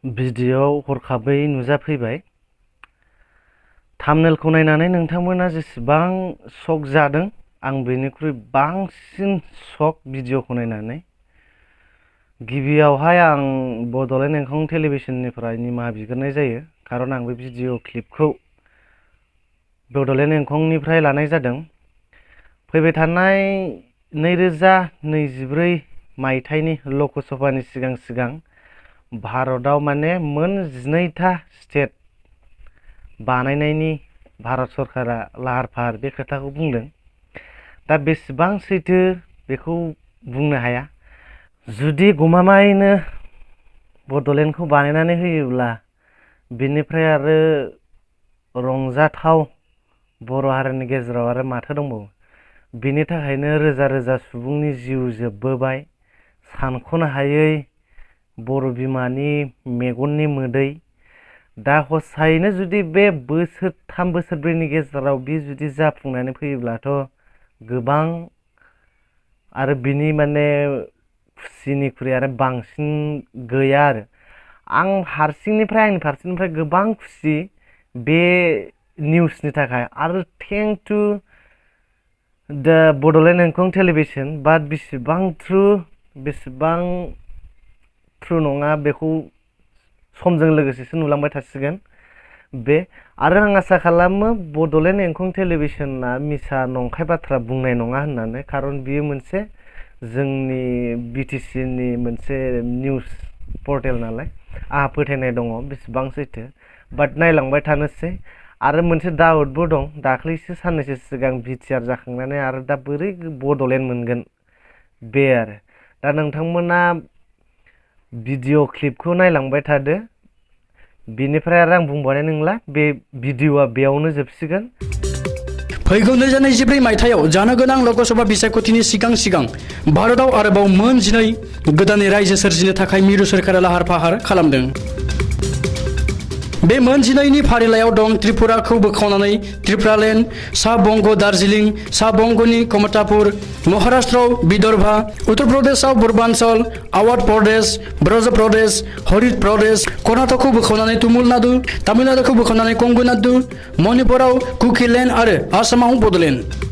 भिडिअ'आव हरखाबै नुजाफैबाय। थाम्बनेलखौ नायनानै नोंथांमोना जेसेबां शक जादों आं बेनिख्रुइ बांसिन शक भिडिअ'खौ नायनानै। गिबियावहाय आं बड'लेण्ड इंखं टेलिभिजननिफ्राय निमाहा बिग्रोनाय जायो, खारन आं बे भिडिअ' क्लिपखौ बड'लेण्ड इंखंनिफ्राय लानाय जादों। फैबाय थानाय 2024 मायथाइनि लकसभानि सिगां भारतआव माने मोन 12था स्टेट बानायनायनि भारत सरकारा लाहार फाहार बे खोथाखौ बुंदों। दा बेसेबां सैथो बेखौ बुंनो हाया। जुदि गमामायैनो बड'लेण्डखौ बानायनानै होयोब्ला बेनिफ्राय आरो रंजाथाव बर' हारिनि गेजेराव आरो माथो दंबावो। बेनि थाखायनो रोजा रोजा सुबुंनि जिउ जोबबोबाय, सानख'नो हायै बर' बिमानि मेगननि मोदै। दा हसायैनो जुदि बे बोसोरथाम बोसोरब्रैनि गेजेराव बे जुदि जाफुंनानै फैयोब्लाथ' गोबां आरो बिनि माने खुसिनिख्रुइ आरो बांसिन गैया आरो। आं हारसिंनिफ्राय आंनि फारसेनिफ्राय गोबां खुसि बे निउसनि थाखाय। आरो थेंक टु दा बड'लेण्ड इंखं टेलिभिजन। बाट बेसेबां ट्रु बेसेबां ट्रु नङा बेखौ समजों लोगोसेसो नुलांबाय थासिगोन बे। आरो आं आसा खालामो बड'लेण्ड इंखं टेलिभिजना मिसा नंखाय बाथ्रा बुंनाय नङा होननानै, खारन बियो मोनसे जोंनि BTC नि मोनसे निउस पर्टेल नालाय। आंहा फोथायनाय दङ बेसेबां सैथो। बाट नायलांबाय थानोसै। आरो मोनसे डाउटबो दं, दाख्लैसो साननैसो सिगां BTR जाखांनानै आरो दा बोरै बड'लेण्ड मोनगोन बे आरो। दा नोंथांमोना भिडिअ' क्लिपखौ नायलांबाय थादो। बिनिफ्राय आरो आं बुंबावनाय नंला, बे भिडिअ'आ बेयावनो जोबसिगोन। फैगौ 2024 मायथाइयाव जानो गोनां लकसभा बिसायख'थिनि सिगां भारतआव आरोबाव मोन 12 गोदानै रायजो सोरजिनो थाखाय मिरु सोरखारा लाहार फाहार खालामदों। बे मोन 12नि फारिलाइयाव दं त्रिपुराखौ बोखावनानै त्रिपुरालेण्ड, सा बंग दार्जिलिं, सा बंगनि कमतापुर, महाराष्ट्रआव विदर्भा, उत्तर प्रदेशआव पूर्वांचल, आवाध प्रदेश, ब्रज प्रदेश, हरित प्रदेश, कर्नाटकखौ बोखावनानै तामिलनाडुखौ बोखावनानै कंगनाडु, मणिपुराव कुकिलेण्ड आरो आसामाव बड'लेण्ड।